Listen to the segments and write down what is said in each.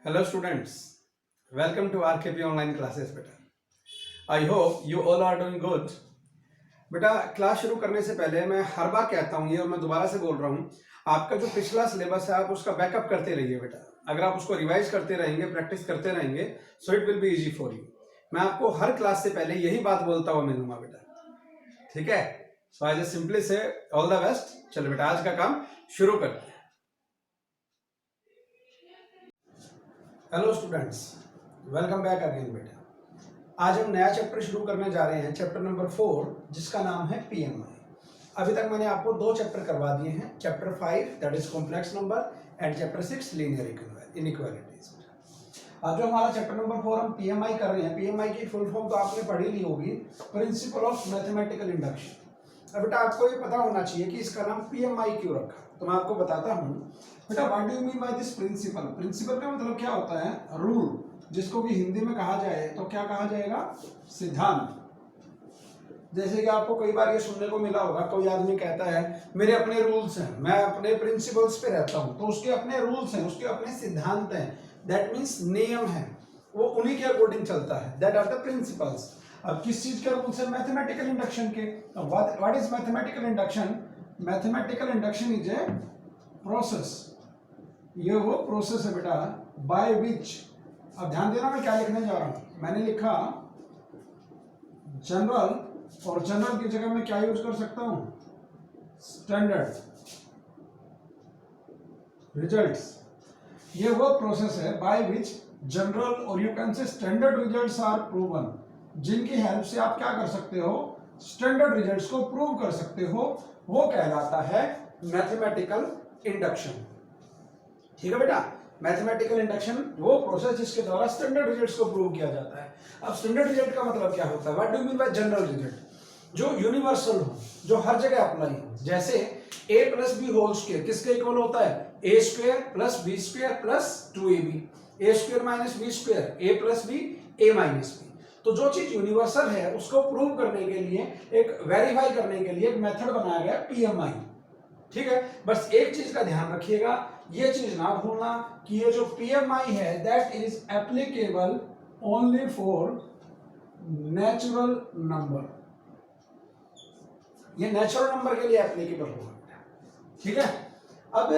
Hello students, welcome to RKP online classes beta. I hope you all are doing good. बेटा class शुरू करने से पहले मैं हर बार कहता हूँ ये और मैं दोबारा से बोल रहा हूँ, आपका जो पिछला सिलेबस है आप उसका बैकअप करते रहिए बेटा। अगर आप उसको रिवाइज करते रहेंगे, प्रैक्टिस करते रहेंगे, so it will be easy for you. मैं आपको हर क्लास से पहले यही बात बोलता हुआ मिलूंगा बेटा, ठीक है। सो आई जस्ट सिंपली से ऑल द बेस्ट। चलो बेटा आज का काम शुरू करते हैं। Hello students, welcome back again बेटा। आज हम नया चैप्टर शुरू करने जा रहे हैं, चैप्टर नंबर 4, जिसका नाम है पीएमआई। अभी तक मैंने आपको 2 चैप्टर करवा दिए हैं, chapter 5 that is complex number and chapter 6 linear inequalities. आज जो हमारा चैप्टर नंबर 4 हम पीएमआई कर रहे हैं, पीएमआई की फुल फॉर्म तो आपने पढ़ी ली होगी, प्रिंसिपल ऑफ मैथमेटिकल इंडक्शन। अब बेटा आपको ये पता होना चाहिए कि इसका नाम पीएमआई क्यों रखा, तो मैं आपको बताता हूँ। बेटा what do you mean by this principle? Principle का मतलब क्या होता है? रूल, जिसको कि हिंदी में कहा जाए तो क्या कहा जाएगा? सिद्धांत। जैसे कि आपको कई बार ये सुनने को मिला होगा, कोई आदमी कहता है मेरे अपने रूल्स हैं, मैं अपने प्रिंसिपल्स पे रहता हूँ, तो उसके अपने रूल्स हैं, उसके अपने सिद्धांत हैं, दैट मीन्स नियम है, वो उन्हीं के अकॉर्डिंग चलता है, दैट आर द प्रिंसिपल्स। अब किस चीज के रूल्स है? मैथमेटिकल इंडक्शन के। What is mathematical induction? Mathematical induction is a process, ये वो प्रोसेस है बेटा बाय विच, अब ध्यान देना मैं क्या लिखने जा रहा हूं। मैंने लिखा जनरल, और जनरल की जगह मैं क्या यूज कर सकता हूं? Standard results. ये वो प्रोसेस है बाय विच जनरल और you can say standard results are proven, जिनकी हेल्प से आप क्या कर सकते हो? स्टैंडर्ड रिजल्ट्स को प्रूव कर सकते हो, वो कहलाता है मैथमेटिकल इंडक्शन। ठीक है बेटा, मैथमेटिकल इंडक्शन वो प्रोसेस जिसके द्वारा स्टैंडर्ड रिजल्ट्स को प्रूव किया जाता है। अब स्टैंडर्ड रिजल्ट का मतलब क्या होता है? What do you mean by general result? जो यूनिवर्सल हो, जो हर जगह अप्लाई हो। जैसे a plus B whole square किसके इक्वल होता है? a square plus B square plus 2ab, a square minus B square, a plus B, a minus B. तो जो चीज यूनिवर्सल है उसको प्रूव करने के लिए, एक वेरीफाई करने के लिए एक मेथड बनाया गया पीएमआई। ठीक है, बस एक चीज का ध्यान रखिएगा, ये चीज ना भूलना कि ये जो पीएमआई है that is applicable only for natural number. ये नेचुरल नंबर के लिए एप्लीकेबल होगा। ठीक है, अब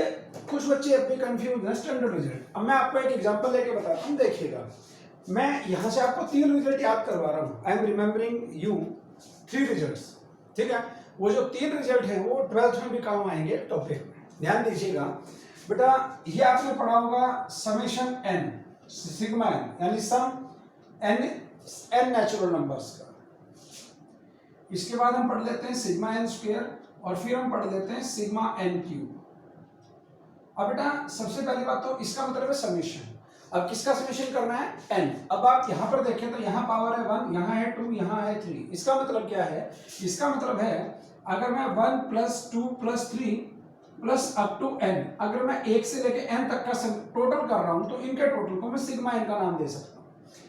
कुछ बच्चे अपने कंफ्यूज हैं स्टैंडर्ड रिजल्ट। अब मैं आपको एक एग्जांपल लेके बताता हूं, देखिएगा। मैं यहां से आपको 3 रिजल्ट याद करवा रहा हूं। I am remembering you 3 results. ठीक है, वो जो 3 रिजल्ट हैं वो 12th में भी काम आएंगे टॉपिक में, ध्यान दीजिएगा बेटा। ये आपने पढ़ा होगा समेशन n, सिग्मा n, यानी सम n नेचुरल नंबर्स का। इसके बाद हम पढ़ लेते हैं सिग्मा n स्क्वायर, और फिर हम पढ़ लेते हैं सिग्मा n क्यूब। अब बेटा सबसे पहली बात तो इसका मतलब है समेशन। अब किसका समेशन करना है? n। अब आप यहां पर देखें तो यहां पावर है 1, यहां है 2, यहां है 3। इसका मतलब क्या है? इसका मतलब है अगर मैं 1 plus 2 plus 3 plus up to n, अगर मैं 1 से लेके n तक का टोटल कर रहा हूं तो इनके टोटल को मैं सिग्मा n का नाम दे सकता हूं।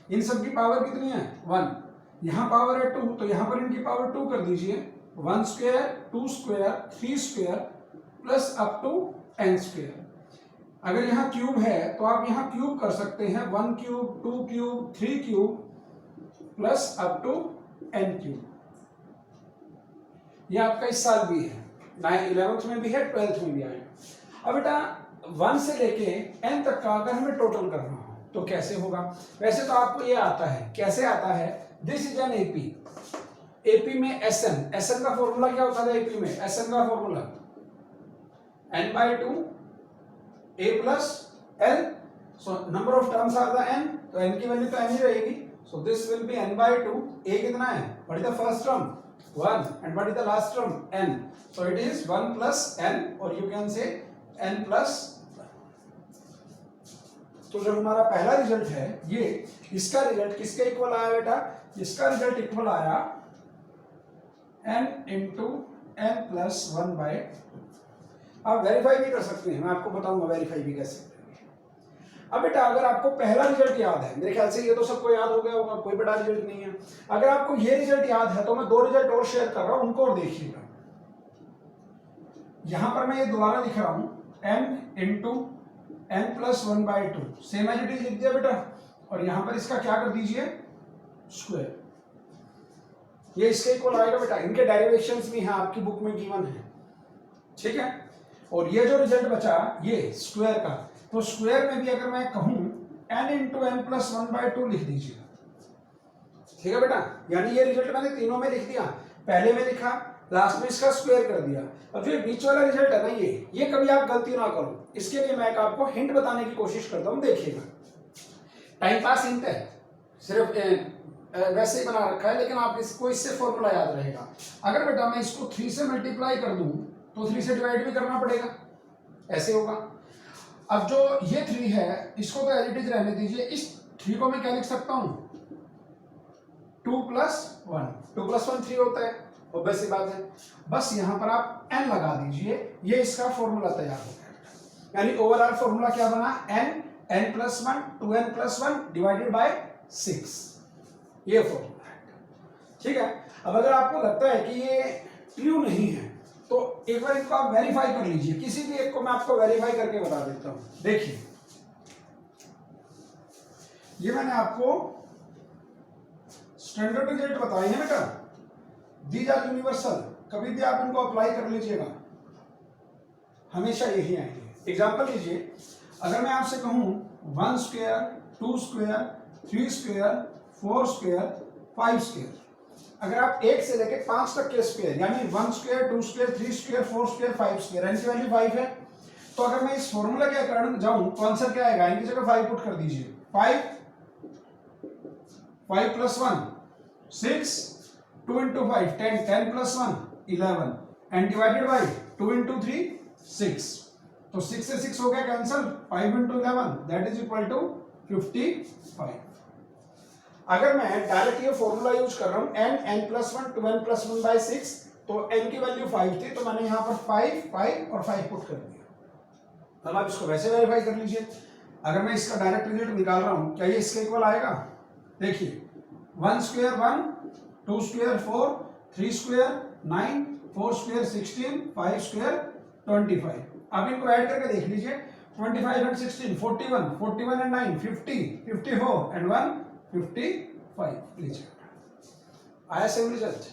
इन सब की पावर कितनी है? 1। यहां पावर है 2, तो यहां पर इनकी पावर 2 कर दीजिए। 1 square, 2 square, 3 square plus up to n square. अगर यहाँ क्यूब है तो आप यहाँ क्यूब कर सकते हैं, 1 cube, 2 cube, 3 cube plus up to n cube. ये आपका इस साल भी है, 11th में भी है, 12th में भी आएगा। अब बेटा 1 से लेके n तक का अगर हमें टोटल करना हो तो कैसे होगा? वैसे तो आपको ये आता है, कैसे आता है? This is an AP. AP में SN का फॉर्मूला क्या होता है? एपी में SN का formula n/2 a plus l, so number of terms are the n, तो n की वैल्यू तो n ही रहेगी, so this will be n/2। a कितना है? what is the first term? 1, and what is the last term? n, so it is 1 plus n, or you can say n plus 1। तो जो हमारा पहला result है ये, इसका रिजल्ट किसके इक्वल आया बेटा? इसका रिजल्ट इक्वल आया n इंटू n प्लस 1/2। आप वेरीफाई भी कर सकते हैं, मैं आपको बताऊंगा वेरीफाई भी कैसे। अब बेटा अगर आपको पहला रिजल्ट याद है, मेरे ख्याल से ये तो सबको याद हो गया होगा, कोई बड़ा रिजल्ट नहीं है। अगर आपको ये रिजल्ट याद है तो मैं 2 रिजल्ट और शेयर कर रहा हूं, उनको और देखिएगा। यहां पर मैं ये दोबारा लिख रहा हूं n into n plus 1/2 same as it is लिख दिया बेटा, और यहां पर इसका क्या कर दीजिए स्क्वायर, ये इसके इक्वल आएगा बेटा। इनके डेरिवेशंस भी यहाँ आपकी बुक में गिवन है, ठीक है। और ये जो रिजल्ट बचा ये स्क्वायर का, तो स्क्वायर में भी अगर मैं कहूं n इंटू एन प्लस 1/2 लिख दीजिएगा, ठीक है बेटा। यानी ये रिजल्ट मैंने तीनों में लिख दिया, पहले में लिखा, लास्ट में इसका स्क्वायर कर दिया। अब जो बीच वाला रिजल्ट है ना, ये कभी आप गलती ना करो, इसके लिए मैं आपको हिंट बताने की कोशिश करता हूं। देखिएगा, टाइम पास हिंट है, सिर्फ वैसे ही बना रखा है, लेकिन आप इसको इससे फॉर्मूला याद रहेगा। अगर बेटा मैं इसको 3 से मल्टीप्लाई कर दूं तो 3 से डिवाइड भी करना पड़ेगा, ऐसे होगा। अब जो ये 3 है इसको तो एज इट इज रहने दीजिए, इस 3 को मैं क्या लिख सकता हूं 2 प्लस 1, 2 प्लस 1 3 होता है, ऑब्वियस सी बात है। बस यहां पर आप n लगा दीजिए, ये इसका फॉर्मूला तैयार हो गया। यानी ओवरऑल फॉर्मूला क्या बना, n plus 1 2n plus 1 divided by 6, ये फॉर्मूला है, ठीक है। अब अगर आपको लगता है कि ये ट्रू नहीं है तो एक बार इनको आप वेरीफाई कर लीजिए, किसी भी एक को मैं आपको वेरीफाई करके बता देता हूं। देखिए, ये मैंने आपको स्टैंडर्ड रिजल्ट बताए हैं बेटा, दीज आर यूनिवर्सल, कभी भी आप इनको अप्लाई कर लीजिएगा, हमेशा यही आएंगे। एग्जांपल लीजिए, अगर मैं आपसे कहूं 1 square 2 square 3 square 4 square 5 square, अगर आप 1 से लेकर 5 तक के स्क्वायर यानी 1 square 2 square 3 square 4 square 5 square, इनकी वैल्यू 5 है, तो अगर मैं इस फॉर्मूला के अकॉर्डिंग जाऊं तो आंसर क्या आएगा, इनकी जगह 5 पुट कर दीजिए, 5 plus 1 6, 2 into 5 10, 10 plus 1 11 and divided by 2 into 3 6, तो 6 से 6 हो गया cancel, 5 into 11 that is equal to 55। अगर मैं डायरेक्ट ये फॉर्मूला यूज कर रहा हूं n plus 1 2n plus 1 by 6, तो n की वैल्यू 5 थी, तो मैंने यहां पर 5 और 5 पुट कर दिया। अब आप इसको वैसे वेरीफाई कर लीजिए, अगर मैं इसका डायरेक्ट रिजल्ट निकाल रहा हूं, क्या ये इसके इक्वल आएगा, देखिए 1 square 1 2 square 4 3 square 9 4 square 16 5 square 25। अब इनको ऐड करके देख लीजिए, 25 एंड 16 41 41 एंड 9 50 54 एंड 1 55 लीजिए, आया सेम रिजल्ट,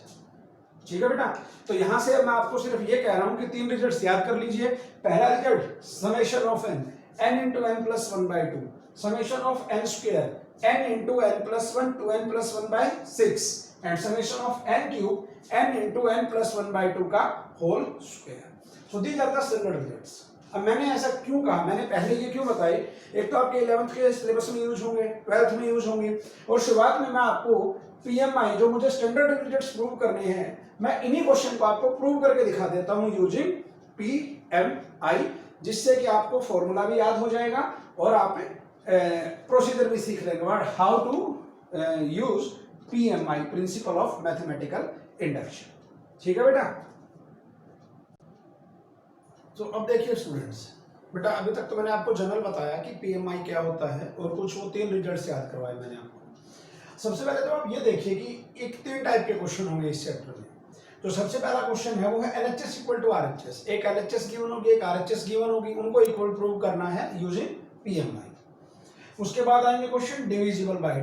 ठीक है बेटा। तो यहां से मैं आपको सिर्फ ये कह रहा हूं कि 3 रिजल्ट्स याद कर लीजिए। पहला result summation of n into N plus 1/2, summation of n square n into N plus 1 2n plus 1/6 and summation of n cube n into N plus 1/2 का whole square. So these are the standard results. अब मैंने ऐसा क्यों कहा, मैंने पहले ये क्यों बताई, एक तो आपके 11th के सिलेबस में यूज होंगे, 12th में यूज होंगे, और शुरुआत में मैं आपको पीएमआई जो मुझे स्टैंडर्ड रिजल्ट्स प्रूव करने हैं, मैं इन्हीं क्वेश्चन को आपको प्रूव करके दिखा देता हूं यूजिंग पीएमआई, जिससे कि आपको फॉर्मूला भी याद हो जाएगा और आप प्रोसीजर भी सीख लेंगे, how to use PMI, principle of mathematical induction, ठीक है बेटा। तो अब देखिए स्टूडेंट्स, बेटा अभी तक तो मैंने आपको जनरल बताया कि पीएमआई क्या होता है और कुछ वो 3 रिजल्ट्स याद करवाए मैंने आपको। सबसे पहले तो आप ये देखिए कि एक 3 टाइप के क्वेश्चन होंगे इस चैप्टर में। जो सबसे पहला क्वेश्चन है वो है एलएचएस इक्वल टू आरएचएस, एक एलएचएस गिवन होगी एक आरएचएस गिवन होगी, उनको इक्वल प्रूव करना है यूजिंग पीएमआई। उसके बाद आएंगे question divisible by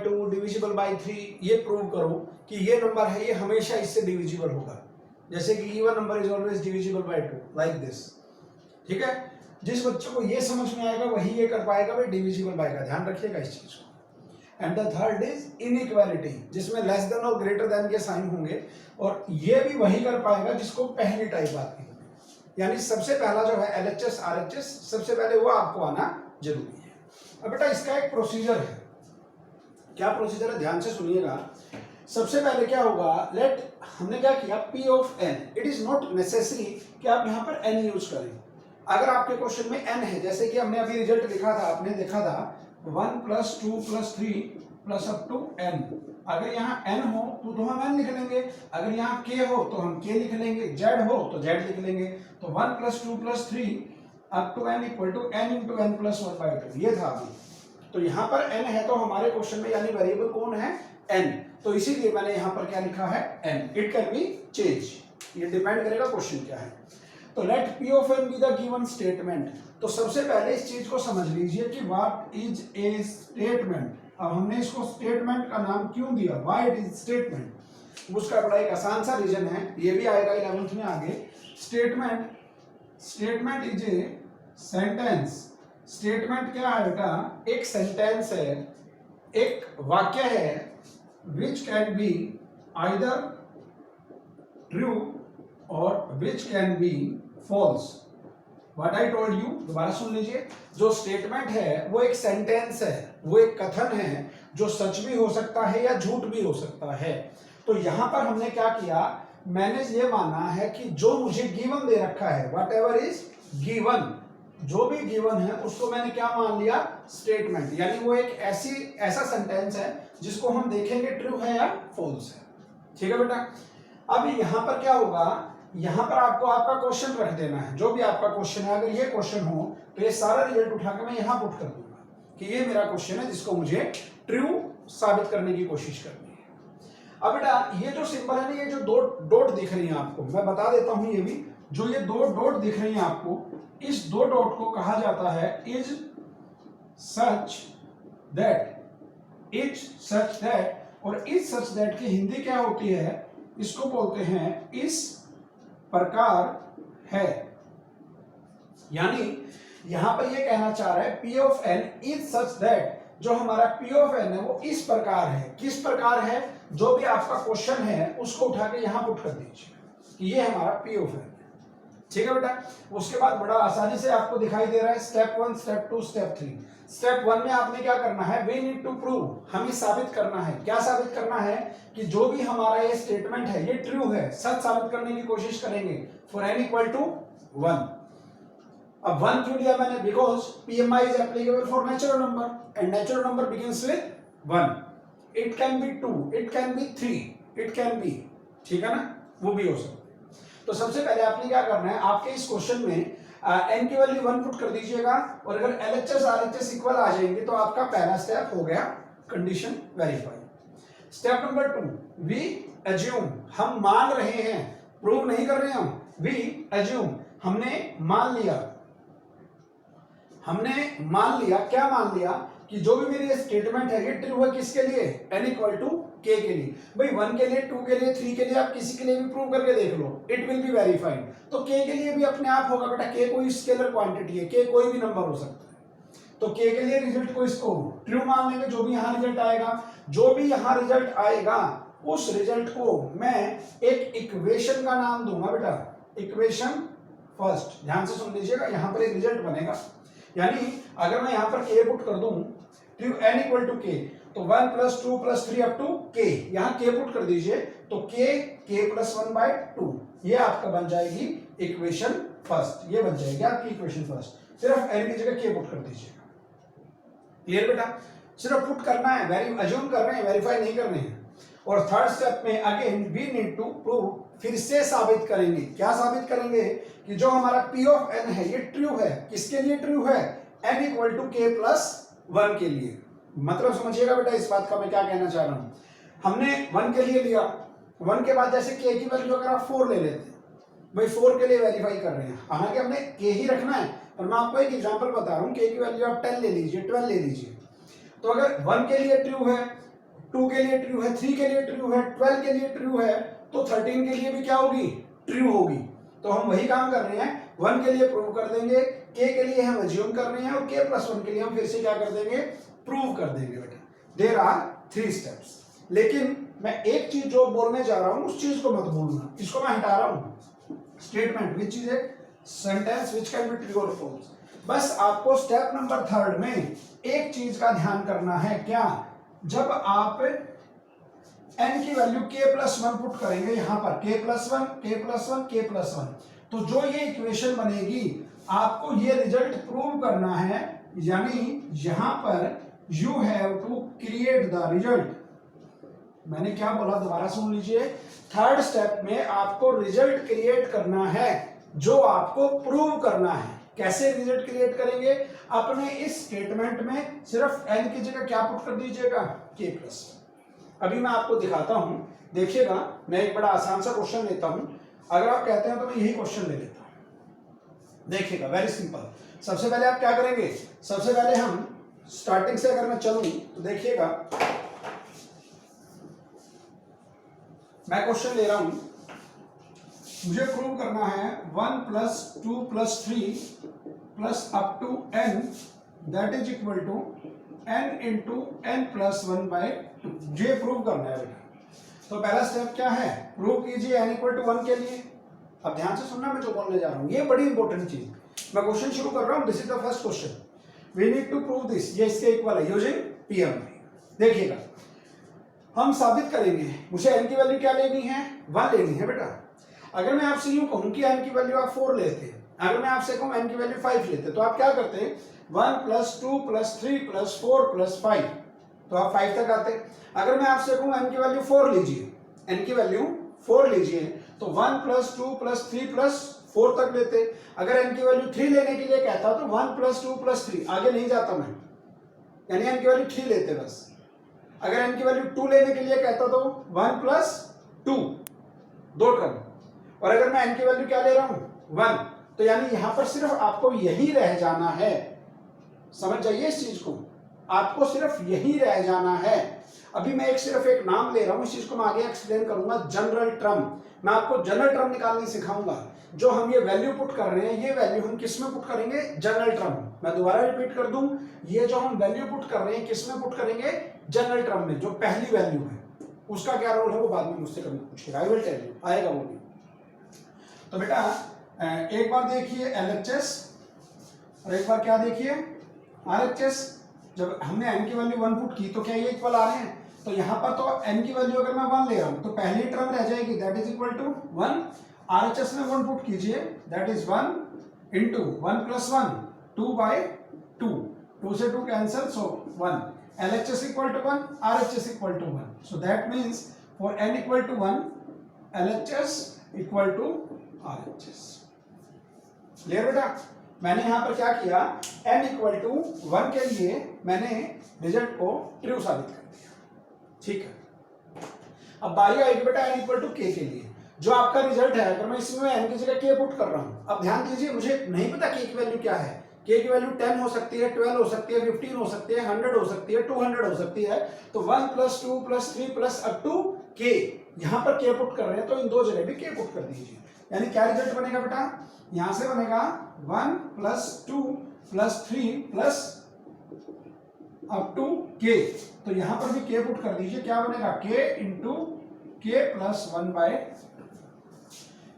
2 divisible by 3, ये प्रूव करो कि ये नंबर है ये हमेशा इससे डिविजिबल होगा, जैसे कि even number is always divisible by 2 like this, ठीक है। जिस बच्चे को ये समझ में आएगा वही ये कर पाएगा भाई डिविजिबल बाय का, ध्यान रखिएगा इस चीज को। And the third is inequality, जिसमें लेस देन और ग्रेटर देन के साइन होंगे, और ये भी वही कर पाएगा जिसको पहली टाइप आती है, यानी सबसे पहला जो है एलएचएस आरएचएस, सबसे पहले वो आपको आना जरूरी है। अब बेटा इसका एक प्रोसीजर है, क्या प्रोसीजर है ध्यान से सुनिएगा। सबसे पहले क्या होगा, लेट हमने क्या किया P of n, it is not necessary कि आप यहाँ पर n यूज करें। अगर आपके क्वेश्चन में n है, जैसे कि हमने अभी रिजल्ट लिखा था, आपने देखा था 1 plus 2 plus 3 plus up to n, अगर यहाँ n हो तो हम n लिख लेंगे, अगर यहाँ k हो तो हम k लिख लेंगे, z हो तो z लिख लेंगे। तो 1 plus 2 plus 3 up to n equal to n into N plus 1/2, ये था अभी। तो यहाँ पर n है तो हमारे क्वेश्चन में यानी वेरिएबल कौन है, n, तो इसीलिए मैंने यहाँ पर क्या लिखा है n, it can be change, ये डिपेंड करेगा क्वेश्चन क्या है। तो let P of N be the given statement. तो सबसे पहले इस चीज को समझ लीजिए कि व्हाट इज ए स्टेटमेंट। अब हमने इसको स्टेटमेंट का नाम क्यों दिया, व्हाई इट इज स्टेटमेंट, उसका बड़ा एक आसान सा रीजन है, ये भी आएगा 11th में आगे। Statement is a sentence. Statement क्या है बेटा, एक सेंटेंस है, एक वाक्य है, which can be either true or which can be false. What I told you, दोबारा सुन लीजिए। जो स्टेटमेंट है वो एक सेंटेंस है, वो एक कथन है जो सच भी हो सकता है या झूठ भी हो सकता है। तो यहां पर हमने क्या किया, मैंने ये माना है कि जो मुझे गिवन दे रखा है, व्हाट एवर इज गिवन, जो भी गिवन है उसको मैंने क्या मान लिया, स्टेटमेंट। यानी वो एक ऐसा सेंटेंस है जिसको हम देखेंगे ट्रू है या फॉल्स है। ठीक है बेटा। अब यहां पर क्या होगा, यहां पर आपको आपका क्वेश्चन रख देना है, जो भी आपका क्वेश्चन है। अगर ये क्वेश्चन हो तो ये सारा रिजल्ट उठा के मैं यहां पुट कर दूंगा कि ये मेरा क्वेश्चन है जिसको मुझे ट्रू साबित करने की कोशिश करनी है। अब बेटा ये जो सिंबल है ना, ये जो दो डॉट दिख रही है आपको, मैं बता देता हूं ये भी, जो ये दो डॉट दिख रही है आपको, इस दो डॉट को कहा जाता है is such that. Is such that, और इज सच दैट की हिंदी क्या होती है, इसको बोलते हैं इस प्रकार है। यानी यहां पर ये कहना चाह रहा है P of N is such that, जो हमारा पी ऑफ एन है वो इस प्रकार है। किस प्रकार है, जो भी आपका क्वेश्चन है उसको उठा के यहां पुट कर दीजिए कि ये हमारा पी ऑफ एन है। ठीक है बेटा। उसके बाद बड़ा आसानी से आपको दिखाई दे रहा है स्टेप 1, स्टेप 2, स्टेप 3। स्टेप 1 में आपने क्या करना है, वी नीड टू प्रूव, हमें साबित करना है। क्या साबित करना है कि जो भी हमारा ये स्टेटमेंट है ये ट्रू है, सच साबित करने की कोशिश करेंगे फॉर n इक्वल टू 1। अब 1 क्यों लिया मैंने, because PMI is applicable for natural number and natural number begins with 1। It can B 2, it can B 3, it can B, ठीक है ना, वो भी हो सकता है। तो सबसे पहले आपने क्या करना है, आपके इस क्वेश्चन में n की वैल्यू 1 पुट कर दीजिएगा, और अगर LHS RHS इक्वल आ जाएंगे तो आपका पहला स्टेप हो गया condition verify. Step number 2, we assume, हम मान रहे हैं, प्रूव नहीं कर रहे हम, वी अज्यूम, हमने मान लिया। क्या मान लिया कि जो भी मेरी स्टेटमेंट है ये ट्रू है, किसके लिए, n इक्वल टू k के लिए। भाई 1 के लिए, 2 के लिए, 3 के लिए, आप किसी के लिए भी प्रूव करके देख लो, इट विल बी वेरीफाइड। तो k के लिए भी अपने आप होगा बेटा, k कोई स्केलर क्वांटिटी है, k कोई भी नंबर हो सकता है। तो k के लिए रिजल्ट को इसको ट्रू मान लेंगे, जो भी यहाँ रिजल्ट आएगा। जो भी यहाँ रिजल्ट आएगा उस रिजल्ट को मैं एक इक्वेशन का नाम दूंगा बेटा, इक्वेशन फर्स्ट। ध्यान से सुन लीजिएगा, यहाँ पर एक रिजल्ट बनेगा। यानी अगर मैं यहाँ पर k पुट कर दूं, true n equal to k, तो 1 + 2 + 3 अप टू k, यहाँ k पुट कर दीजिए, तो k + 1/2, ये आपका बन जाएगी इक्वेशन फर्स्ट। ये बन जाएगी आपकी इक्वेशन फर्स्ट। सिर्फ n की जगह k पुट कर दीजिएगा। क्लियर बेटा, सिर्फ पुट करना है, अज्यूम कर रहे हैं, वेरीफाई नहीं करने हैं। और थर्ड स्टेप में again we need to prove, फिर से साबित करेंगे। क्या साबित करेंगे कि जो हमारा p ऑफ n है ये ट्रू है। किसके लिए ट्रू है, n इक्वल टू k + 1 के लिए। मतलब समझिएगा बेटा इस बात का मैं क्या कहना चाह रहा हूं। हमने 1 के लिए लिया, 1 के बाद जैसे k की वैल्यू अगर आप 4 ले लेते, भाई 4 के लिए वेरीफाई कर रहे हैं, हालांकि हमने k ही रखना है, पर मैं आपको एक एग्जांपल बता रहा हूं। k की वैल्यू आप 10 ले लीजिए, 12 ले लीजिए। तो अगर 1 के लिए ट्रू है, 2 के लिए ट्रू है, 3 के लिए ट्रू है, 12 के लिए ट्रू है, तो 13 के लिए भी क्या होगी, ट्रू होगी। तो हम वही काम कर रहे हैं, 1 के लिए प्रूव कर देंगे, k के लिए हम अज्यूम कर रहे हैं, और k + 1 के लिए हम फिर से क्या कर देंगे, प्रूव कर देंगे बेटा। There are 3 steps. लेकिन मैं एक चीज जो बोलने जा रहा हूं उस चीज को मत भूलना, इसको मैं हटा रहा हूं। Statement which is a sentence which can be true और फॉल्स। बस आपको स्टेप नंबर 3 में एक चीज का ध्यान करना है, क्या, जब आप n की वैल्यू k + 1 पुट करेंगे, यहां पर k + 1, k + 1, k + 1, तो जो ये इक्वेशन बनेगी आपको ये रिजल्ट प्रूव करना है। यानी यहां पर you have to create the result. मैंने क्या बोला, दोबारा सुन लीजिए। थर्ड स्टेप में आपको रिजल्ट क्रिएट करना है जो आपको प्रूव करना है। कैसे रिजल्ट क्रिएट करेंगे, अपने इस स्टेटमेंट में सिर्फ n की जगह क्या पुट कर दीजिएगा, k +। अभी मैं आपको दिखाता हूं, देखिएगा। मैं एक बड़ा आसान सा क्वेश्चन लेता हूं, अगर आप कहते हैं तो मैं यही क्वेश्चन ले लेता हूं। देखिएगा वेरी सिंपल। सबसे पहले आप क्या करेंगे, सबसे पहले हम स्टार्टिंग से अगर मैं चलूं तो देखिएगा, मैं क्वेश्चन ले रहा हूं, मुझे प्रूव करना है 1 + 2 + 3 plus up to n that is equal to n into n + 1/2। ये प्रूव करना है बेटा। तो पहला स्टेप क्या है, प्रूव कीजिए n = 1 के लिए। अब ध्यान से सुनना मैं जो बोलने जा रहा हूं, ये बड़ी इंपॉर्टेंट चीज। मैं क्वेश्चन शुरू कर रहा हूं, this is the first question. We need to prove this, ये इसके इक्वल है यूजिंग पीएम। देखिएगा हम साबित करेंगे, मुझे n की वैल्यू क्या लेनी है, 1 लेनी है बेटा। अगर मैं आपसे यूं कहूं कि n की वैल्यू आप 4 लेते हैं, अगर मैं आपसे कहूं n की वैल्यू 5 लेते, तो आप क्या करते, 1 + 2 + 3 + 4 + 5, तो आप 5 तक आते। अगर मैं आपसे कहूं n की वैल्यू 4 लीजिए, n की वैल्यू 4 लीजिए, तो 1 + 2 + 3 + 4 तक लेते। अगर n की वैल्यू 3 लेने के लिए कहता तो 1 + 2 + 3, आगे नहीं जाता मैं, यानी n की वैल्यू 3 लेते बस। अगर n की वैल्यू 2 लेने के लिए कहता तो 1 + 2, 2 टर्म। और अगर मैं n की वैल्यू क्या ले रहा हूं, 1, तो यानी यहां पर सिर्फ आपको यही रह जाना है, समझ जाइए इस चीज को, आपको सिर्फ यही रह जाना है। अभी मैं सिर्फ एक नाम ले रहा हूं, इस चीज को मैं आगे एक्सप्लेन करूंगा। जनरल टर्म, मैं आपको जनरल टर्म निकालनी सिखाऊंगा। जो हम ये वैल्यू पुट कर रहे हैं, ये वैल्यू हम किस में पुट करेंगे, जनरल टर्म। मैं दोबारा रिपीट कर दूं, ये जो हम वैल्यू पुट कर रहे हैं किस में पुट करेंगे, जनरल टर्म में। जो पहली वैल्यू है उसका क्या रोल है वो बाद में मुझसे करना पूछेगा, आई विल टेल यू, आएगा वो भी। तो बेटा एक बार देखिए LHS और एक बार क्या देखिए RHS। जब हमने n की वैल्यू 1 पुट की तो क्या ये इक्वल आ रहे हैं, तो यहां पर तो n की वैल्यू अगर मैं 1 ले रहा हूं तो पहली टर्म रह जाएगी that is equal to 1। RHS में 1 पुट कीजिए, दैट इज 1 इंटू 1 + 1 2/2, 2 से 2 cancel, so 1। LHS = 1, RHS = 1, so that means for n = 1 LHS = RHS। Clear बेटा। मैंने यहां पर क्या किया, n = 1 के लिए मैंने रिजल्ट को ट्रू साबित कर दिया, ठीक है। अब बारी आएगी बेटा n = k के लिए। जो आपका रिजल्ट है, अगर मैं इसमें n की जगह k पुट कर रहा हूं, अब ध्यान दीजिए, मुझे नहीं पता k की वैल्यू क्या है। k की वैल्यू 10 हो सकती है, 12 हो सकती है, 15 हो सकती है, 100 हो सकती है, 200 हो सकती है। तो 1 + 2 + 3 + up to k, यहां पर k पुट कर रहे हैं तो इन दो जगह भी k पुट कर दीजिए। यानी क्या रिजल्ट बनेगा बेटा, यहां से बनेगा 1 + 2 + 3 + up to k, तो यहां पर भी k पुट कर दीजिए। क्या बनेगा, k × k + 1/2।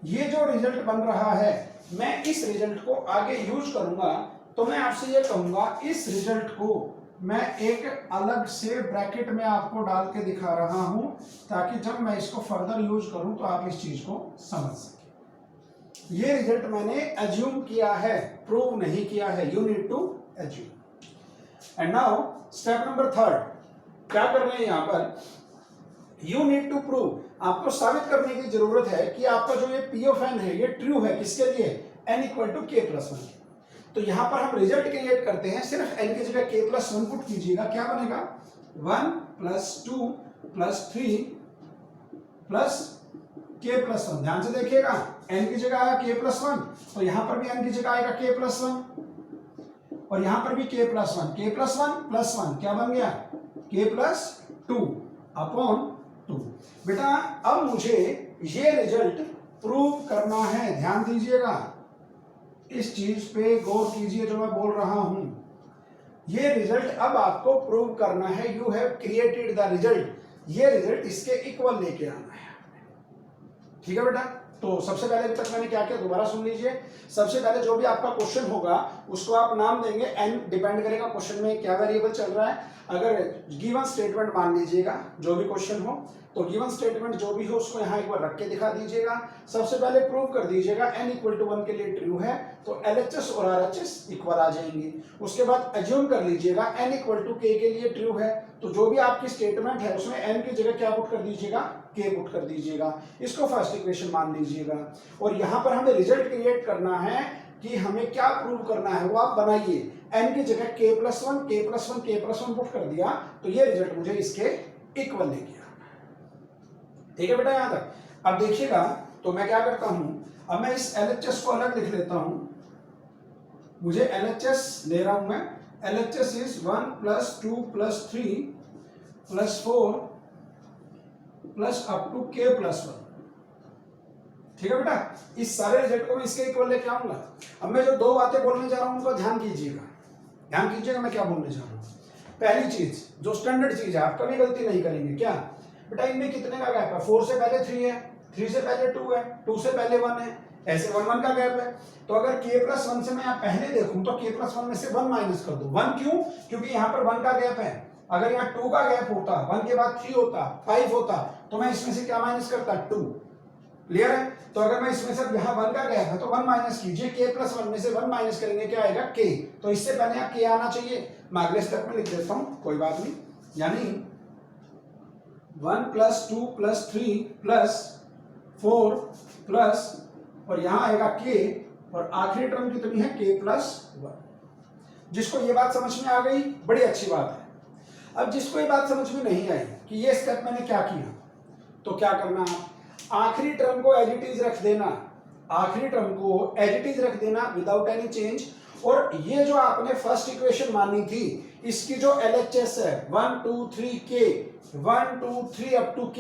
ये जो रिजल्ट बन रहा है, मैं इस रिजल्ट को आगे यूज करूंगा, तो मैं आपसे ये कहूंगा इस रिजल्ट को मैं एक अलग से ब्रैकेट में आपको डाल के दिखा रहा हूं, ताकि जब मैं इसको फर्दर यूज करूं तो आप इस चीज को समझ सकें। ये रिजल्ट मैंने एज्यूम किया है, प्रूव नहीं किया है, you need to assume. And now step number 3, क्या कर रहे हैं यहां पर, यू नीड टू प्रूव, आपको साबित करने की जरूरत है कि आपका जो ये P of n है ये ट्रू है, किसके लिए, n = k + 1। तो यहां पर हम रिजल्ट क्रिएट करते हैं, सिर्फ n की जगह k + 1 पुट कीजिएगा, क्या बनेगा, 1 + 2 + 3 + k + 1। ध्यान से देखिएगा, n की जगह आया k + 1, तो यहां पर भी n की जगह आएगा k + 1, और यहां पर भी k + 1, k + 1 + 1 क्या बन गया, k + 2 अपॉन 2। बेटा अब मुझे ये रिजल्ट प्रूव करना है, ध्यान दीजिएगा, इस चीज पे गौर कीजिए जो मैं बोल रहा हूं। ये रिजल्ट अब आपको प्रूव करना है, you have created the result, ये रिजल्ट इसके इक्वल लेके आना है, ठीक है बेटा। तो सबसे पहले अभी तक मैंने क्या किया, दोबारा सुन लीजिए। सबसे पहले जो भी आपका क्वेश्चन होगा उसको आप नाम देंगे, n डिपेंड करेगा क्वेश्चन में क्या वेरिएबल चल रहा है। अगर गिवन स्टेटमेंट मान लीजिएगा, जो भी क्वेश्चन हो तो गिवन स्टेटमेंट जो भी हो उसको यहाँ एक बार रख के दिखा दीजिएगा। सबसे पहले प्रूव कर दीजिएगा n = 1 के लिए ट्रू है, तो LHS और RHS इक्वल आ जाएंगे। उसके बाद एज्यूम कर लीजिएगा n = k के लिए ट्रू है, तो जो भी आपकी स्टेटमेंट है उसमें n की जगह क्या पुट कर दीजिएगा, k पुट कर दीजिएगा। इसको फर्स्ट इक्वेशन मान लीजिएगा। और यहाँ पर हमें रिजल्ट क्रिएट करना है कि हमें क्या प्रूव करना है, वो आप बनाइए। n की जगह k + 1 k + 1 k + 1 पुट कर दिया, तो ये रिजल्ट मुझे इसके इक्वल लेके आना है, ठीक है बेटा यहां तक। अब देखिएगा, तो मैं क्या करता हूं, अब मैं इस LHS को अलग लिख लेता हूं, मुझे LHS ले रहा हूं मैं, LHS is 1 + 2 + 3 + 4 plus up to k + 1। ठीक है बेटा, इस सारे रिजल्ट को मैं इसके इक्वल लेके आऊंगा। अब मैं जो दो बातें बोलने जा रहा हूं उनको ध्यान कीजिएगा मैं क्या बोलने जा रहा हूं। पहली चीज जो स्टैंडर्ड चीज है, आप कभी गलती नहीं करेंगे, क्या बेटा इनमें कितने का गैप है, 4 से पहले 3 है, 3 से पहले 2 है, 2 से पहले 1 है, ऐसे 1 1 का गैप है। तो अगर k + 1 से मैं यहाँ पहले देखूं तो k + 1 में से 1 माइनस कर दूं। 1 क्यों? क्योंकि यहाँ पर 1 का गैप है। अगर यहाँ 2 का गैप होता, 1 के बाद 3 होता, 5 होता, तो मैं इसमें से क्या माइनस करता, 2। क्लियर है? तो अगर मैं इसमें से यहाँ 1 का गैप है तो 1 माइनस कीजिए, k + 1 में से 1 माइनस करेंगे, क्या आएगा, k। तो इससे पहले यहाँ k आना चाहिए, मैं अगले स्टेप में लिख देता हूँ, कोई बात नहीं। यानी 1 + 2 + 3 + 4 प्लस और यहाँ आएगा k, और आखिरी टर्म कितनी है, k + 1। जिसको ये बात समझ में आ गई, बड़ी अच्छी बात है। अब जिसको ये बात समझ में नहीं आई कि ये स्टेप मैंने क्या किया, तो क्या करना, आखिरी टर्म को एज इट इज रख देना, आखिरी टर्म को एज इट इज रख देना विदाउट एनी चेंज। और ये जो आपने फर्स्ट इक्वेशन मानी थी, इसकी जो LHS है 1 2 3 k, 1 2 3 अप टू k,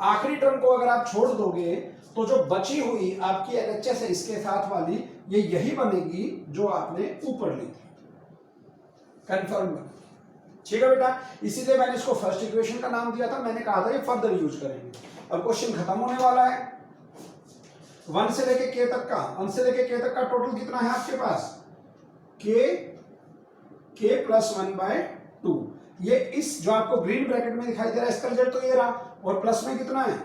आखिरी टर्म को अगर आप छोड़ दोगे तो जो बची हुई आपकी LHS है इसके साथ वाली, ये यही बनेगी जो आपने ऊपर ली थी। कंफर्म बनेगी, ठीक है बेटा। इसीलिए मैंने इसको फर्स्ट इक्वेशन का नाम दिया था, मैंने कहा था ये फर्दर यूज करेंगे। अब क्वेश्चन खत्म होने वाला है। 1 से लेके k तक का, 1 से लेके k तक का टोटल कितना है आपके पास, k + 1/2। ये इस जो आपको ग्रीन ब्रैकेट में दिखाई दे रहा है इसका रिजल्ट तो ये रहा, और प्लस में कितना है,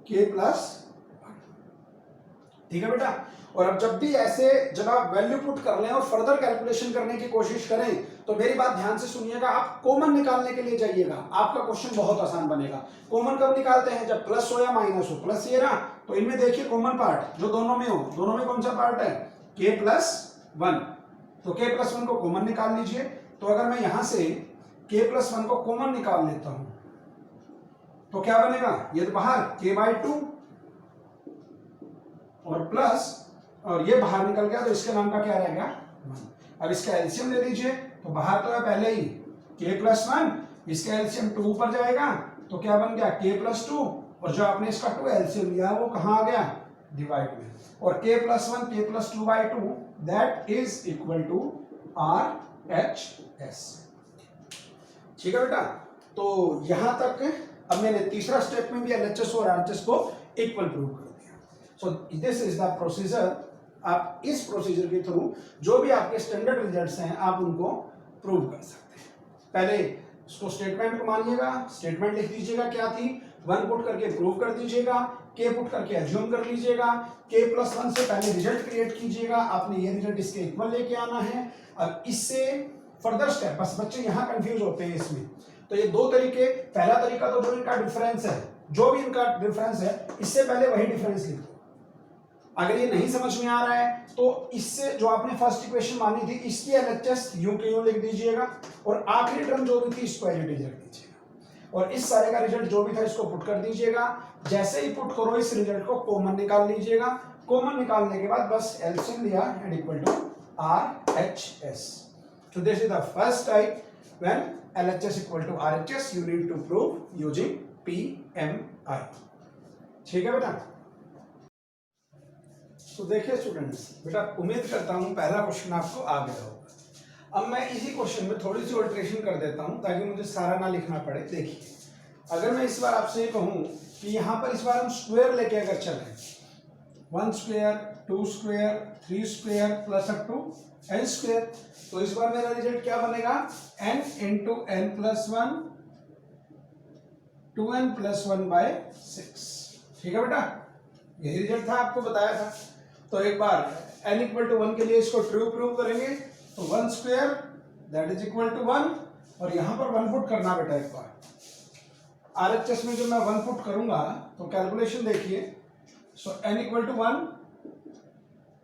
k + 1। ठीक है बेटा। और अब जब भी ऐसे जब आप वैल्यू पुट कर लें और फर्दर कैलकुलेशन करने की कोशिश करें, तो मेरी बात ध्यान से सुनिएगा, आप कॉमन निकालने के लिए जाइएगा, आपका क्वेश्चन बहुत आसान बनेगा। कॉमन कब निकालते हैं, जब प्लस हो या माइनस हो। प्लस ये रहा, तो इनमें देखिए कॉमन पार्ट जो दोनों में हो, दोनों में कौन सा पार्ट है, k + 1। तो k + 1 को कॉमन निकाल लीजिए। तो अगर मैं यहां से k + 1 को कॉमन निकाल लेता हूं तो क्या बनेगा, ये तो बाहर k/2 और प्लस, और ये बाहर निकल गया तो इसके नाम का क्या रहेगा, 1। अब इसका एलसीएम ले लीजिए, तो बाहर तो है पहले ही k + 1, इसका एलसीएम 2 ऊपर जाएगा तो क्या बन गया, k + 2, और जो आपने इसका 2 एलसीएम लिया वो कहां आ गया, डिवाइड में। और k + 1 k + 2/2 that is equal to RHS। ठीक है बेटा। तो यहां तक अब मैंने तीसरा स्टेप में भी LHS और RHS को इक्वल प्रूव कर दिया। So this is the procedure. आप इस प्रोसीजर के थ्रू जो भी आपके स्टैंडर्ड रिजल्ट्स हैं आप उनको प्रूव कर सकते हैं। पहले इसको स्टेटमेंट को मानिएगा, स्टेटमेंट लिख दीजिएगा क्या थी, 1 पुट करके प्रूव कर दीजिएगा, k पुट करके अज्यूम कर लीजिएगा, k + 1 से पहले रिजल्ट क्रिएट कीजिएगा, आपने ये रिजल्ट इसके इक्वल लेके आना है। अब इससे फर्दर स्टेप, बस बच्चे यहाँ कंफ्यूज होते हैं इसमें, तो ये दो तरीके, पहला तरीका तो जो इनका डिफरेंस है, जो भी इनका डिफरेंस है इससे पहले वही डिफरेंस लिख दो। अगर ये नहीं समझ में आ रहा है तो इससे जो आपने फर्स्ट इक्वेशन मानी थी इसकी LHS यूं के यूं लिख दीजिएगा, और आखिरी टर्म जो भी थी इसको एज इट इज रख दीजिएगा, और इस सारे का रिजल्ट जो भी था इसको पुट कर दीजिएगा। जैसे ही पुट करो इस रिजल्ट को कॉमन निकाल लीजिएगा, कॉमन निकालने के बाद बस एलसीएम लिया and equal to RHS। So this is the first type, when LHS equal to RHS you need to prove using PMI। ठीक है बेटा। तो देखिए स्टूडेंट्स, बेटा उम्मीद करता हूं पहला क्वेश्चन आपको आ गया होगा। अब मैं इसी क्वेश्चन में थोड़ी सी अल्टरेशन कर देता हूं ताकि मुझे सारा ना लिखना पड़े। देखिए, अगर मैं इस बार आपसे ये कहूं कि यहां पर इस बार हम स्क्वायर लेके अगर चलें, 1 square 2 square 3 square plus up to n square, तो इस बार मेरा रिजल्ट क्या बनेगा, n × n + 1 2n + 1/6। ठीक है बेटा, यही रिजल्ट था, आपको बताया था। तो एक बार n = 1 के लिए इसको ट्रू प्रूव करेंगे, तो 1 square that is equal to 1, और यहां पर 1 पुट करना बेटा। एक बार RHS में जो मैं 1 पुट करूंगा तो कैलकुलेशन देखिए, सो n = 1,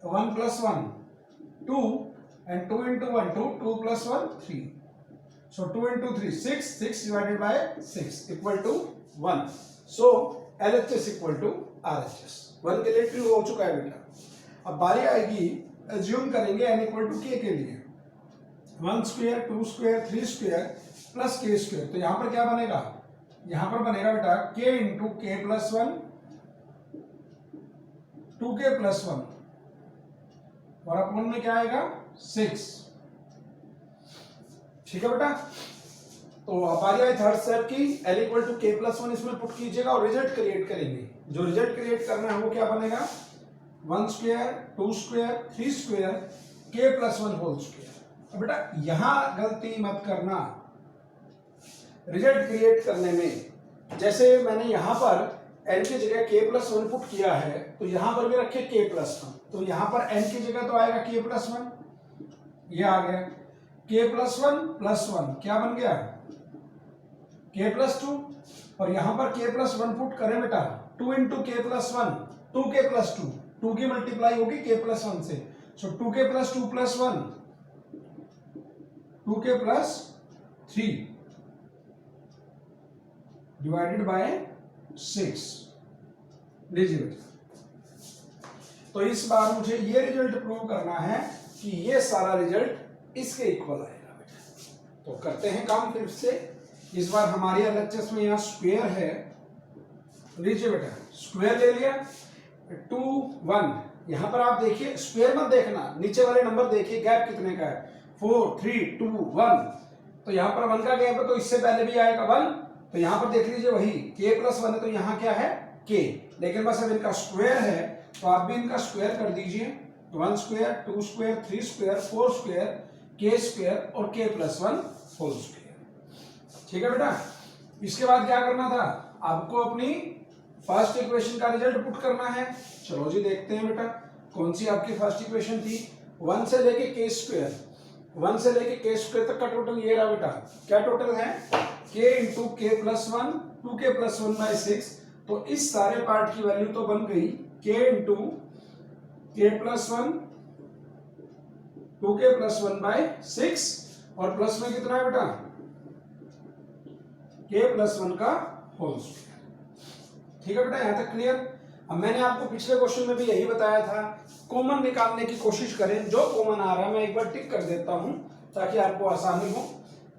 1 + 1 2 and 2 × 1 2, 2 + 1 3, so 2 × 3 6, 6 divided by 6 equal to 1। so LHS equal to RHS। 1 के लिए ट्रू हो चुका है बेटा। अब बारी आएगी एज्यूम करेंगे n इक्वल टू k के लिए 1 square 2 square 3 square plus k square, तो यहां पर क्या बनेगा, यहां पर बनेगा बेटा k into k plus 1 2k plus 1 और अपॉन में क्या आएगा 6। ठीक है बेटा, तो अब आ गया थर्ड स्टेप की l equal to k plus 1 इसमें पुट कीजिएगा और रिजल्ट क्रिएट करेंगे। जो रिजल्ट क्रिएट करना है वो क्या बनेगा 1 square 2 square 3 square k plus 1 whole square. अब बेटा यहां गलती मत करना रिजल्ट क्रिएट करने में, जैसे मैंने यहां पर n की जगह k प्लस 1 पुट किया है तो यहां पर भी रखे k प्लस 1, तो यहां पर n की जगह तो आएगा k प्लस 1, ये आ गया k प्लस 1 क्या बन गया k प्लस 2, और यहां पर k प्लस 1 पुट करें बेटा 2 into k plus 1 2k plus 2, 2 की मल्टीप्लाई होगी k प्लस 1 से, सो 2k plus 2 plus 1 2k plus 3 divided by 6। लीजिए तो इस बार मुझे ये रिजल्ट प्रूव करना है कि ये सारा रिजल्ट इसके इक्वल आएगा बेटा। तो करते हैं काम फिर से, इस बार हमारे एलएचएस में यहाँ स्क्वायर है, लीजिए बेटा स्क्वायर ले लिया 2 1, यहां पर आप देखिए स्क्वायर मत देखना, नीचे वाले नंबर देखिए गैप कितने का है 4 3 2 1, तो यहां पर 1 का गैप है तो इससे पहले भी आएगा 1, तो यहां पर देख लीजिए वही k प्लस 1 है तो यहां क्या है k, लेकिन बस अब इनका स्क्वायर है तो आप भी इनका स्क्वायर कर दीजिए 1 square 2 square 3 square 4 square k square और k प्लस 1 होल स्क्वायर। ठीक है बेटा, इसके बाद क्या करना था, आपको अपनी फर्स्ट इक्वेशन का रिजल्ट पुट करना है। चलो जी देखते हैं बेटा कौन सी आपकी फर्स्ट इक्वेशन थी, 1 से लेके k स्क्वायर, 1 से लेके k स्क्वायर तक का टोटल ये रहा बेटा, क्या टोटल है k इंटू के प्लस 1 2k प्लस 1 बाई 6, तो इस सारे पार्ट की वैल्यू तो बन गई k इंटू के प्लस 1 2k प्लस 1 बाई 6 और प्लस में कितना है बेटा k प्लस 1 का होल स्क्वायर। ठीक है बेटा, यहां तक क्लियर। अब मैंने आपको पिछले क्वेश्चन में भी यही बताया था, कॉमन निकालने की कोशिश करें, जो कॉमन आ रहा है मैं एक बार टिक कर देता हूं ताकि आपको आसानी हो।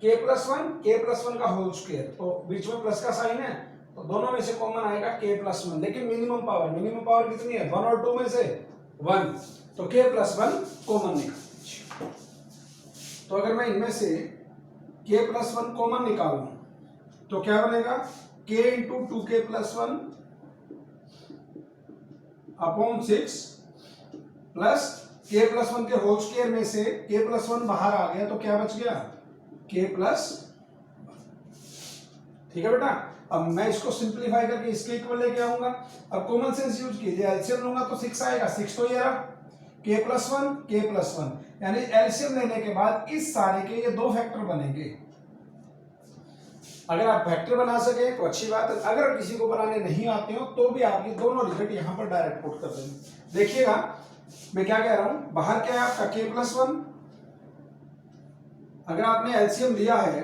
k प्लस 1 का होल स्क्वायर, तो बीच में प्लस का साइन है तो दोनों में से कॉमन आएगा k प्लस 1, लेकिन मिनिमम पावर कितनी है 1 और 2 में से 1, तो k प्लस 1 कॉमन निकाल। तो अगर मैं इनमें से k प्लस 1 कॉमन निकालूं तो क्या बनेगा k into 2k plus 1 upon 6 plus k plus 1 के होल स्क्वायर में से k प्लस 1 बाहर आ गया तो क्या बच गया k प्लस। ठीक है बेटा, अब मैं इसको सिंपलीफाई करके इसके इक्वल लेके आऊंगा। अब कॉमन सेंस यूज कीजिए, एलसीएम लूंगा तो 6 आएगा, 6 तो ये रहा k प्लस 1 यानी एलसीएम लेने के बाद इस सारे के ये दो फैक्टर बनेंगे। अगर आप फैक्टर बना सके तो अच्छी बात है, अगर किसी को बनाने नहीं आते हो तो भी आप ये दोनों रिजल्ट यहां पर डायरेक्ट पुट कर देंगे। देखिएगा मैं क्या कह रहा हूं, बाहर क्या है आपका k प्लस 1, अगर आपने एलसीएम लिया है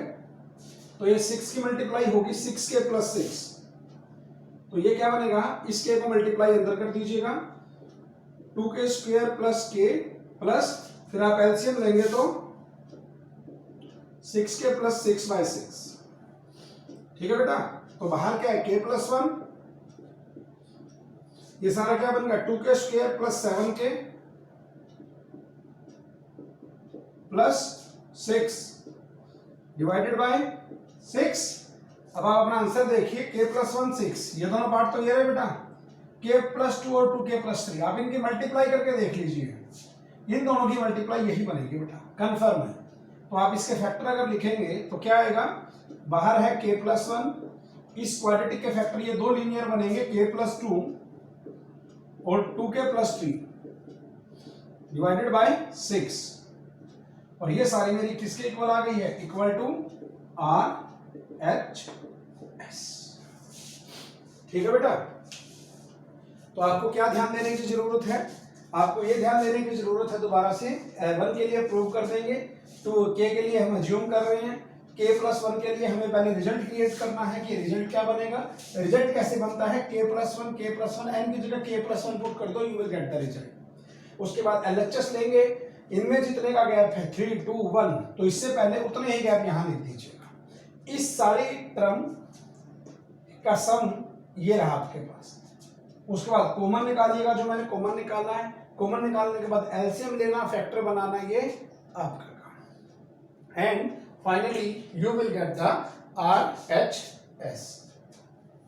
तो ये 6 की मल्टीप्लाई होगी 6k प्लस 6, तो ये क्या बनेगा, इस k को मल्टीप्लाई अंदर कर दीजिएगा 2k square plus k plus फिर आप एलसीएम लेंगे तो 6k प्लस 6 बाय 6। ठीक है बेटा, तो बाहर क्या है k प्लस 1, ये सारा क्या बन गया 2k square plus 7k plus 6 divided by 6। अब आप अपना आंसर देखिए k प्लस 1 6, ये दोनों पार्ट तो ये रहे बेटा k प्लस 2 और 2k प्लस 3, आप इनकी मल्टीप्लाई करके देख लीजिए, इन दोनों की मल्टीप्लाई यही बनेगी बेटा, कंफर्म है। तो आप इसके फैक्टर अगर लिखेंगे तो क्या आएगा, बाहर है k प्लस 1, इस क्वाड्रेटिक के फैक्टर ये दो लीनियर बनेंगे k प्लस 2 और 2k प्लस 3 डिवाइडेड बाय 6, और ये सारी मेरी किसके इक्वल आ गई है, इक्वल टू RHS। ठीक है बेटा, तो आपको क्या ध्यान देने की जरूरत है, आपको ये ध्यान देने की जरूरत है दोबारा से 1 के लिए प्रूव कर देंगे, तो k के लिए हम अज्यूम कर रहे हैं, k प्लस 1 के लिए हमें पहले रिजल्ट क्रिएट करना है कि रिजल्ट क्या बनेगा। रिजल्ट कैसे बनता है, k प्लस 1 n की जगह k प्लस 1 पुट कर दो, you will get the result. उसके बाद LHS लेंगे, इनमें जितने का गैप है 3 2 1, तो इससे पहले उतने ही गैप यहां लिख दीजिएगा। इस सारी टर्म का सम ये रहा आपके पास। उसके बाद कॉमन निकालिएगा, जो मैंने कॉमन निकाला है। कॉमन निकालने के बाद एलसीएम लेना, फैक्टर बनाना, ये आपका काम। And finally you will get the RHS।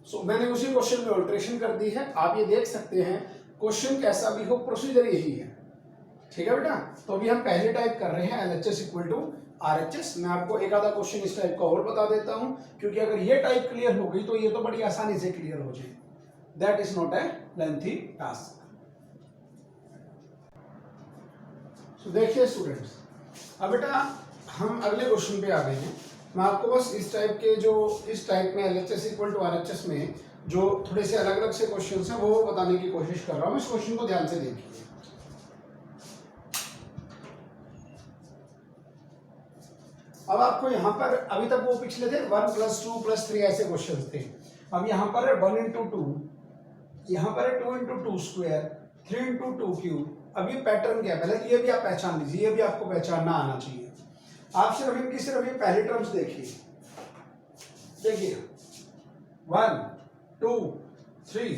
सो मैंने उसी क्वेश्चन में ऑल्ट्रेशन कर दी है, आप ये देख सकते हैं। क्वेश्चन कैसा भी हो, प्रोसीजर यही है, ठीक है बेटा। तो अभी हम पहले टाइप कर रहे हैं LHS इक्वल टू RHS। मैं आपको एक आधा क्वेश्चन इस टाइप का और बता देता हूं, क्योंकि अगर ये टाइप क्लियर हो गई तो ये तो बड़ी आसानी से क्लियर हो जाएगी। That is not a lengthy task. So देखिए स्टूडेंट्स, अब बेटा हम अगले क्वेश्चन पे आ गए हैं। मैं आपको बस इस टाइप के, जो इस टाइप में LHS इक्वल टू RHS में जो थोड़े से अलग अलग से क्वेश्चन हैं वो बताने की कोशिश कर रहा हूं। इस क्वेश्चन को ध्यान से देखिए। अब आपको यहाँ पर, अभी तक वो पिछले थे 1 + 2 + 3 ऐसे क्वेश्चन थे। अब यहाँ पर है 1 × 2, यहाँ पर है 2 × 2 स्क्वायर, 3 × 2 क्यूब। अब ये पैटर्न क्या है, पहले ये भी आप पहचान लीजिए, ये भी आपको पहचानना आना चाहिए। आप सिर्फ इनकी सिर्फ ये पहली टर्म्स देखिए। देखिए 1 2 3,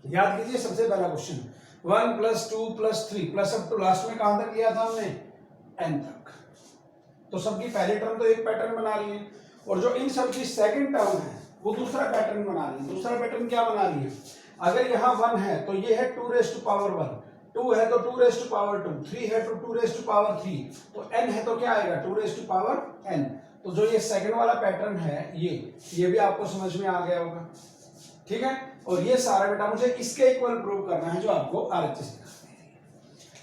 याद कीजिए सबसे पहला question 1 + 2 + 3 plus up to last में कहां तक लिया था हमने, n तक। तो सबकी पहली टर्म तो एक पैटर्न बना रही है, और जो इन सब की सेकंड टर्म है वो दूसरा पैटर्न बना रही है। दूसरा पैटर्न क्या बना रही है, अगर यहाँ 1 है तो ये है 2⁻1, 2 है तो 2⁻2, 3 है तो 2⁻3, तो n है तो क्या आएगा 2⁻n। तो जो ये सेकंड वाला पैटर्न है ये भी आपको समझ में आ गया होगा, ठीक है। और ये सारा बेटा मुझे इसके इक्वल प्रूव करना है जो आपको RHS दिखाते हैं।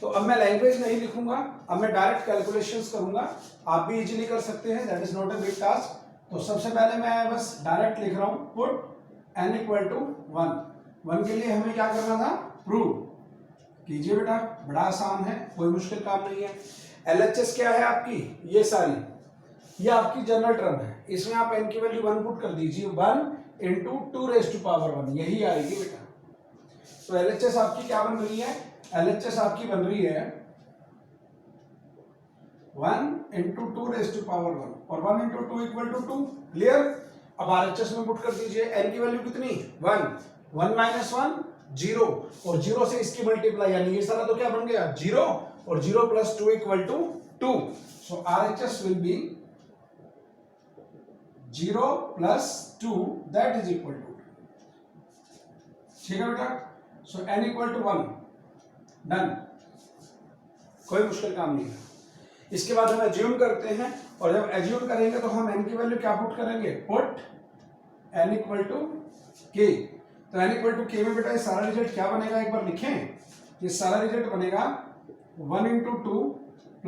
तो अब मैं लैंग्वेज नहीं लिखूंगा, अब मैं डायरेक्ट कैलकुलेशंस करूंगा। आप भी इजीली कर सकते हैं, that is not a big task. तो सबसे पहले मैं बस डायरेक्ट लिख रहा हूं, पुट n = 1 के लिए हमें क्या करना था, प्रूव कीजिए बेटा। बड़ा आसान है, कोई मुश्किल काम नहीं है। LHS क्या है आपकी, ये सारी, ये आपकी जनरल टर्म है। इसमें आप n की वैल्यू 1 पुट कर दीजिए, 1 × 2⁻1, यही आएगी बेटा। तो LHS आपकी क्या बन रही है, LHS आपकी बन रही है 1 × 2⁻1, और 1 × 2 = 2। क्लियर। अब RHS में पुट कर दीजिए, n की वैल्यू कितनी, 1 1 - 1 0, और 0 से इसकी मल्टीप्लाई, यानी ये सारा तो क्या बन गया 0, और 0 + 2 = 2। So RHS will be 0 + 2, that is equal to, ठीक है बेटा। सो n = 1, डन, कोई मुश्किल काम नहीं है। इसके बाद हम एज्यूम करते हैं, और जब एज्यूम करेंगे तो हम n की वैल्यू क्या पुट करेंगे, पुट n = k। तो n = k में बेटा ये सारा रिजल्ट क्या बनेगा, एक बार लिखें। ये सारा रिजल्ट बनेगा 1 × 2 +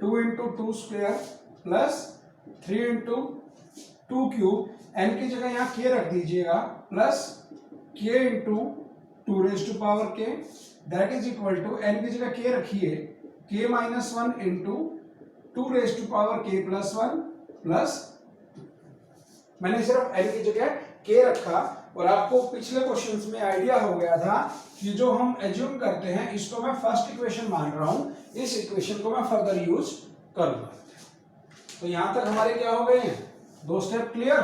2 × 2 स्क्वायर प्लस 3 × 2 क्यूब। n की जगह यहाँ k रख दीजिएगा, plus k × 2⁻k, that is equal to, n की जगह k रखिए, k - 1 × 2⁻k + 1 प्लस, मैंने सिर्फ n की जगह k रखा। और आपको पिछले क्वेश्चंस में आइडिया हो गया था कि जो हम एज्यूम करते हैं इसको मैं फर्स्ट इक्वेशन मान रहा हूं, इस इक्वेशन को मैं फर्दर यूज करूंगा। तो यहां तक हमारे क्या हो गए हैं, 2 स्टेप क्लियर।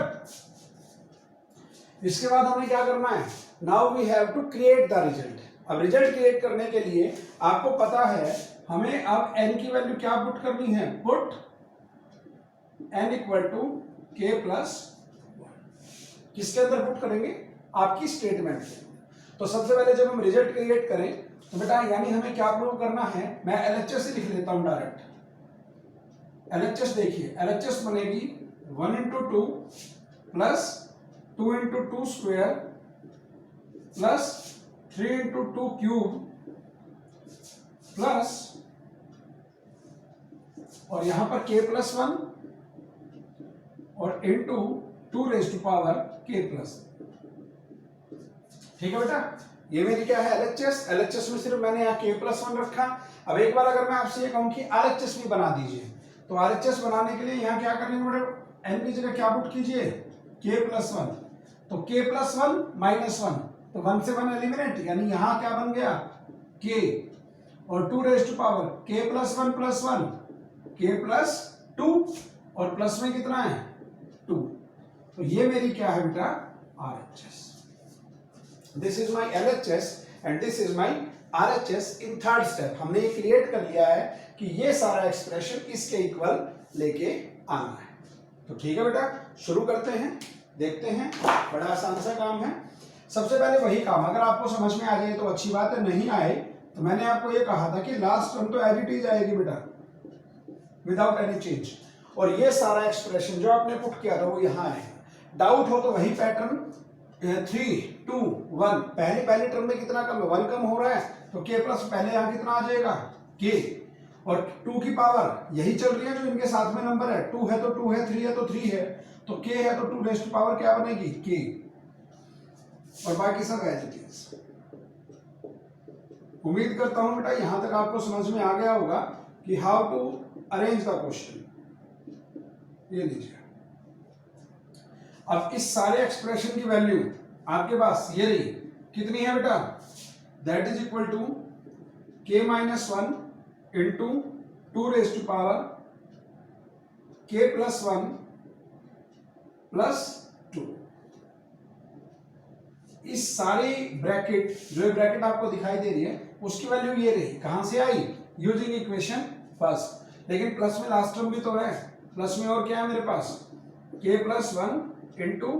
इसके बाद हमें क्या करना है, now we have to create the result. अब रिजल्ट क्रिएट करने के लिए आपको पता है हमें अब n की वैल्यू क्या पुट करनी है, पुट n = k + 1। किसके अंदर पुट करेंगे, आपकी स्टेटमेंट के। तो सबसे पहले जब हम रिजल्ट क्रिएट करें तो बेटा यानी हमें क्या प्रूव करना है, मैं LHS से लिख लेता हूं डायरेक्ट। LHS देखिए, LHS बनेगी 1 × 2 + 2 × 2 स्क्वायर प्लस 3 × 2 क्यूब प्लस, और यहां पर k + 1 और इंटू 2⁻k+। ठीक है बेटा, ये मेरी क्या है LHS। LHS में सिर्फ मैंने यहाँ k + 1 रखा। अब एक बार अगर मैं आपसे ये कहूं कि RHS भी बना दीजिए, तो RHS बनाने के लिए यहाँ क्या करने बेटा, n की जगह क्या पुट कीजिए, k + 1। तो k + 1 - 1, तो 1 से 1 एलिमिनेट, यानी यहाँ क्या बन गया k और 2 raise to power k plus 1 k plus 2 और प्लस में कितना है 2। तो ये मेरी क्या है बेटा RHS। This is my LHS and this is my RHS in third step. हमने ये क्रिएट कर लिया है कि ये सारा एक्सप्रेशन इसके इक्वल लेके आना है। तो ठीक है बेटा, शुरू करते हैं, देखते हैं। बड़ा आसान सा काम है। सबसे पहले वही काम, अगर आपको समझ में आ जाए तो अच्छी बात है, नहीं आए तो मैंने आपको ये कहा था कि लास्ट टर्म तो एज इट इज आएगी बेटा, विदाउट एनी चेंज। और ये सारा एक्सप्रेशन जो आपने पुट किया था वो यहाँ आएगा। डाउट हो तो वही पैटर्न 3 2 1, पहली टर्म में कितना कम है 1 कम हो रहा है तो k प्लस पहले यहाँ कितना आ जाएगा k, और 2 की पावर यही चल रही है जो इनके साथ में नंबर है, 2 है तो 2 है, 3 है तो 3 है, तो k है तो 2 रेज़ टू पावर क्या बनेगी k, और बाकी सब एज इट इज। उम्मीद करता हूं बेटा यहां तक आपको समझ में आ गया होगा कि how to arrange the question. ये लीजिए, अब इस सारे एक्सप्रेशन की वैल्यू आपके पास ये रही, कितनी है बेटा, that is equal to k minus 1 into 2 raise to power k plus 1 plus 2। इस सारी ब्रैकेट, जो ब्रैकेट आपको दिखाई दे रही है उसकी वैल्यू ये रही, कहां से आई, यूजिंग इक्वेशन फर्स्ट। लेकिन प्लस में लास्ट टर्म भी तो है, प्लस में और क्या है मेरे पास k plus 1 into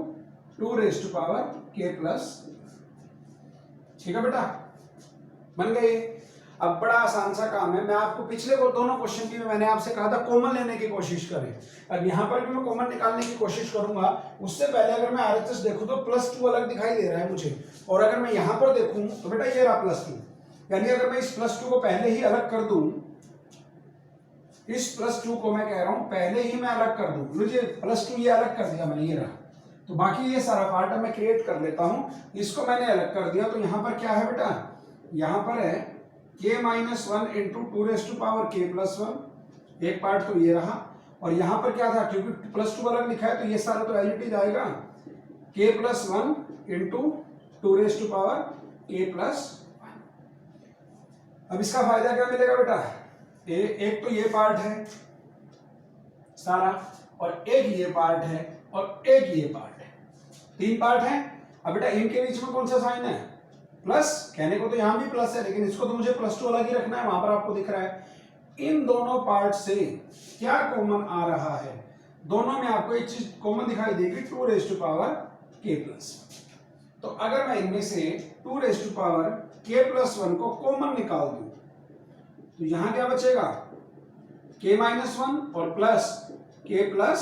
2 raise to power k plus. ठीक है बेटा, बन गई। अब बड़ा आसान सा काम है। मैं आपको पिछले वो दोनों क्वेश्चन की मैंने आपसे कहा था कॉमन लेने की कोशिश करें। अब यहाँ पर भी मैं कॉमन निकालने की कोशिश करूंगा। उससे पहले अगर मैं RHS देखूं तो प्लस 2 अलग दिखाई दे रहा है मुझे, और अगर मैं यहाँ पर देखूं तो बेटा ये रहा प्लस 2, यानी अगर मैं इस प्लस 2 को पहले ही अलग कर दूं, इस प्लस 2 को मैं कह रहा हूं पहले ही मैं अलग कर दूं, मुझे प्लस 2 ये अलग कर दिया मैंने, ये रहा। तो बाकी ये सारा पार्ट मैं क्रिएट कर लेता हूं, इसको मैंने अलग कर दिया। तो यहाँ पर क्या है बेटा, यहाँ पर है k minus 1 into 2 raise to power k plus 1, एक पार्ट तो ये रहा। और यहाँ पर क्या था, क्योंकि प्लस 2 अलग लिखा है तो ये सारा तो एज इट इज आएगा, k plus 1 into 2 raise to power k plus 1। अब इसका फायदा क्या मिलेगा बेटा, एक तो ये पार्ट है सारा, और एक ये पार्ट है, और एक ये पार्ट है, 3 पार्ट है। अब बेटा इनके बीच में कौन सा साइन है, प्लस। कहने को तो यहां भी प्लस है, लेकिन इसको तो मुझे प्लस 2 अलग ही रखना है, वहां पर आपको दिख रहा है। इन दोनों पार्ट से क्या कॉमन आ रहा है, दोनों में आपको एक चीज कॉमन दिखाई देगी, 2 raise to power k plus. तो अगर मैं इनमें से 2 raise to power k plus 1 को कॉमन निकाल दूं तो यहां क्या बचेगा, k माइनस 1 और प्लस k प्लस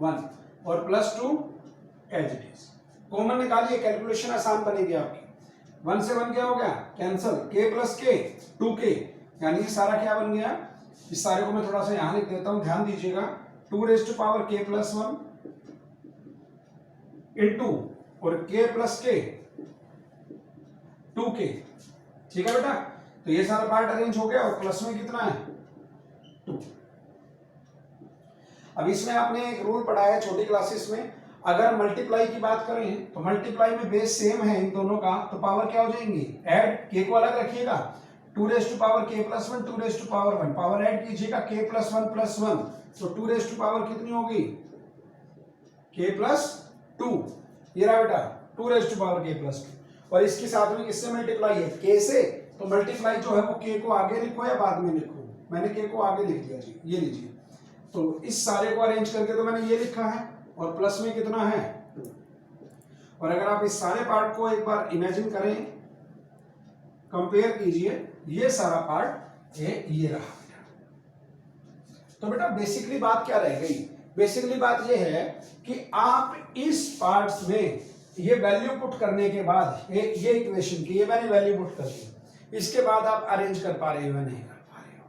1 और plus 2 as it is. Common निकालिए, कैलकुलेशन आसान बनेगी आपकी। 1 से 1 क्या हो गया, cancel, k plus k 2k, यानी ये सारा क्या बन गया। इस सारे को मैं थोड़ा सा यहां लिख देता हूं, ध्यान दीजिएगा, 2 raise to power k plus 1 into और k प्लस k 2k। ठीक है बेटा, तो ये सारा पार्ट अरेंज हो गया, और प्लस में कितना है 2। अब इसमें आपने एक रूल पढ़ा है छोटी क्लासेस में, अगर मल्टीप्लाई की बात करें तो मल्टीप्लाई में बेस सेम है इन दोनों का, तो पावर क्या हो जाएंगी, ऐड, k को अलग रखिएगा, 2 raise to power k plus 1 2 raise to power 1, power add कीजिएगा k प्लस 1 तो 2 रेज़ टू पावर कितनी होगी k प्लस 2, ये रहा बेटा 2 raise to power k plus 2। और इसके साथ में किससे मल्टीप्लाई है, k से, तो मल्टीप्लाई जो है वो k को आगे लिखो या बाद में लिखो, मैंने k को आगे लिख दिया जी, ये लीजिए। तो इस सारे को अरेंज करके तो मैंने ये लिखा है, और प्लस में कितना है 2। और अगर आप इस सारे पार्ट को एक बार इमेजिन करें, कंपेयर कीजिए, ये सारा पार्ट ये रहा। तो बेटा बेसिकली बात क्या रह गई, बेसिकली बात ये है कि आप इस पार्ट्स में ये वैल्यू पुट करने के बाद, ये इक्वेशन की ये मैंने वैल्यू पुट कर दी, इसके बाद आप अरेंज कर पा रहे हो या नहीं कर पा रहे हो।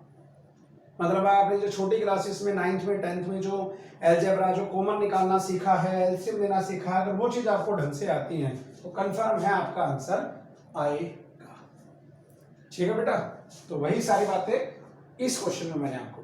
मतलब आपने जो छोटी क्लासेस में 9th में 10th में जो अलजेब्रा, जो कॉमन निकालना सीखा है, एलसीएम लेना सीखा है, अगर वो चीज आपको ढंग से आती है तो कंफर्म है आपका आंसर आएगा। ठीक है बेटा, तो वही सारी बातें इस क्वेश्चन में मैंने आपको